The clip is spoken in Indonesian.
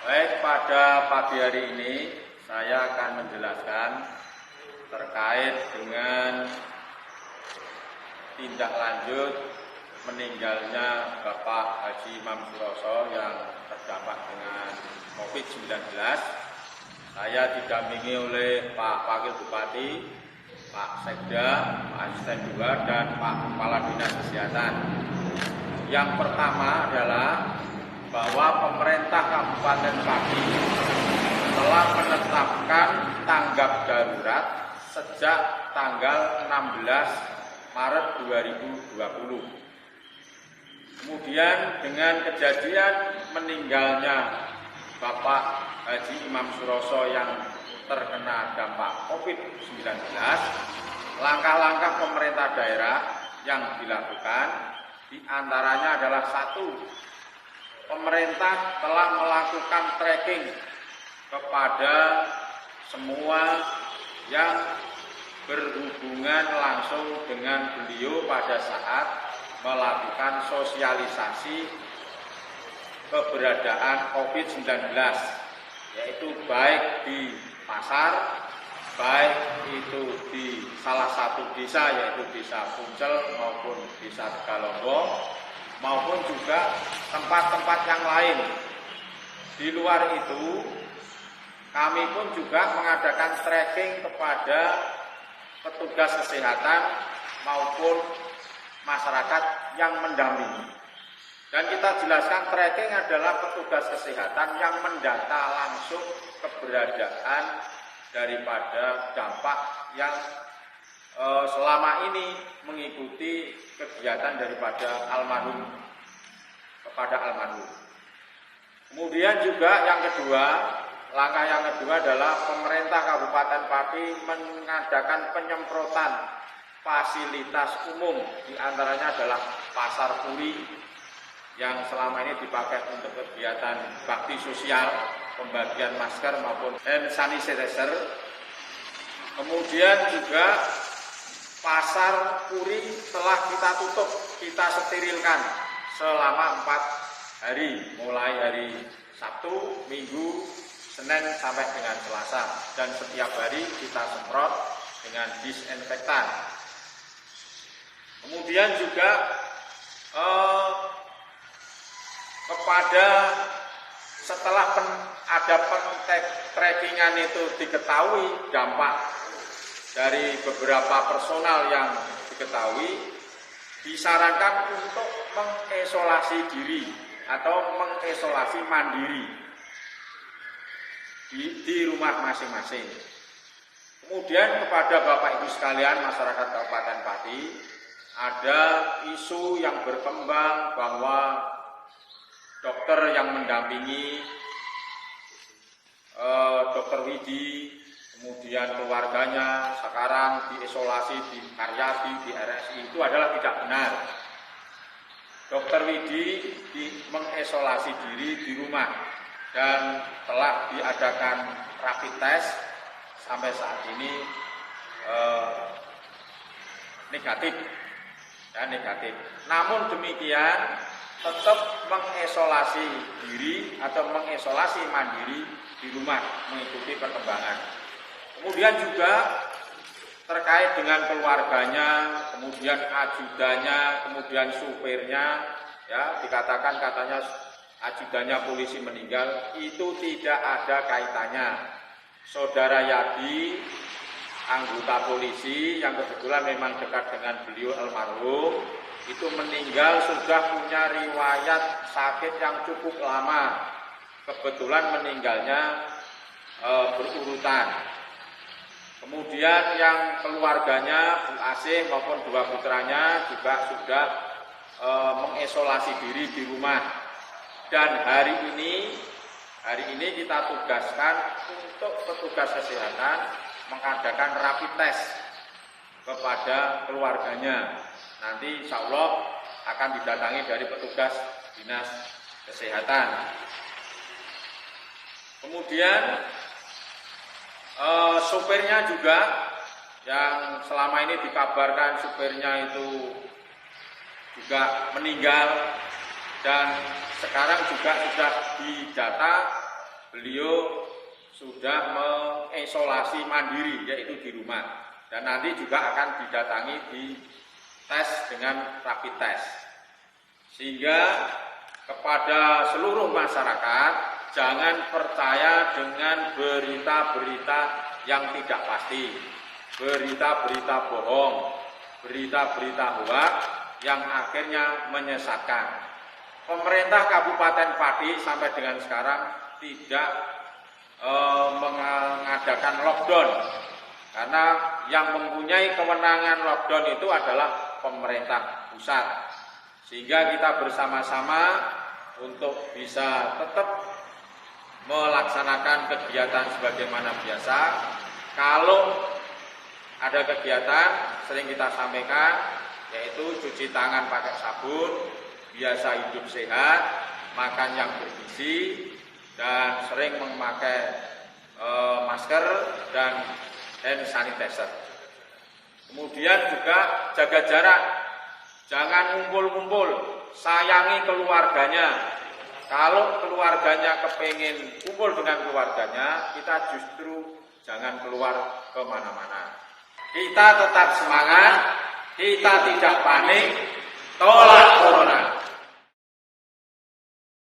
Baik, pada pagi hari ini saya akan menjelaskan terkait dengan tindak lanjut meninggalnya Bapak Haji Imam Suroso yang terdampak dengan COVID-19. Saya didampingi oleh Pak Wakil Bupati, Pak Sekda, Pak Asisten 2, dan Pak Kepala Dinas Kesehatan. Yang pertama adalah bahwa pemerintah Kabupaten Pati telah menetapkan tanggap darurat sejak tanggal 16 Maret 2020. Kemudian dengan kejadian meninggalnya Bapak Haji Imam Suroso yang terkena dampak COVID-19, langkah-langkah pemerintah daerah yang dilakukan diantaranya adalah satu, pemerintah telah melakukan tracking kepada semua yang berhubungan langsung dengan beliau pada saat melakukan sosialisasi keberadaan COVID-19, yaitu baik di pasar, baik itu di salah satu desa yaitu desa Puncel maupun desa Tegalonggong, maupun juga tempat-tempat yang lain. Di luar itu, kami pun juga mengadakan tracking kepada petugas kesehatan maupun masyarakat yang mendampingi. Dan kita jelaskan tracking adalah petugas kesehatan yang mendata langsung keberadaan daripada dampak yang selama ini mengikuti kegiatan daripada kepada almarhum. Kemudian juga yang kedua, langkah yang kedua adalah pemerintah Kabupaten Pati mengadakan penyemprotan fasilitas umum, diantaranya adalah pasar Puri yang selama ini dipakai untuk kegiatan bakti sosial, pembagian masker maupun hand sanitizer. Kemudian juga pasar Puri telah kita tutup, kita sterilkan selama 4 hari, mulai hari Sabtu, Minggu, Senin sampai dengan Selasa, dan setiap hari kita semprot dengan disinfektan. Kemudian juga kepada setelah ada trackingan itu diketahui dampak dari beberapa personal yang diketahui, disarankan untuk mengisolasi diri atau mengisolasi mandiri di rumah masing-masing. Kemudian kepada Bapak Ibu sekalian masyarakat Kabupaten Pati, ada isu yang berkembang bahwa dokter yang mendampingi Dr. Widi, kemudian keluarganya sekarang diisolasi di Karyadi, di RSI, itu adalah tidak benar. Dr. Widi mengisolasi diri di rumah dan telah diadakan rapid test, sampai saat ini negatif. Namun demikian tetap mengisolasi diri atau mengisolasi mandiri di rumah mengikuti perkembangan. Kemudian juga terkait dengan keluarganya, kemudian ajudannya, kemudian supirnya, ya dikatakan katanya ajudannya polisi meninggal, itu tidak ada kaitannya. Saudara Yadi, anggota polisi yang kebetulan memang dekat dengan beliau almarhum, itu meninggal sudah punya riwayat sakit yang cukup lama. Kebetulan meninggalnya berurutan. Kemudian yang keluarganya Bu Asih maupun 2 putranya juga sudah mengisolasi diri di rumah. Dan hari ini kita tugaskan untuk petugas kesehatan mengadakan rapid test kepada keluarganya. Nanti insya Allah akan didatangi dari petugas dinas kesehatan. Kemudian supirnya juga yang selama ini dikabarkan supirnya itu juga meninggal, dan sekarang juga sudah didata beliau sudah mengisolasi mandiri, yaitu di rumah. Dan nanti juga akan didatangi di tes dengan rapid test. Sehingga kepada seluruh masyarakat, jangan percaya dengan berita-berita yang tidak pasti, berita-berita bohong, berita-berita hoax yang akhirnya menyesatkan. Pemerintah Kabupaten Pati sampai dengan sekarang tidak mengadakan lockdown, karena yang mempunyai kewenangan lockdown itu adalah pemerintah pusat. Sehingga kita bersama-sama untuk bisa tetap melaksanakan kegiatan sebagaimana biasa. Kalau ada kegiatan, sering kita sampaikan, yaitu cuci tangan pakai sabun, biasa hidup sehat, makan yang bergizi, dan sering memakai masker dan hand sanitizer. Kemudian juga jaga jarak, jangan ngumpul-ngumpul, sayangi keluarganya. Kalau keluarganya kepingin kumpul dengan keluarganya, kita justru jangan keluar kemana-mana. Kita tetap semangat, kita tidak panik, tolak corona.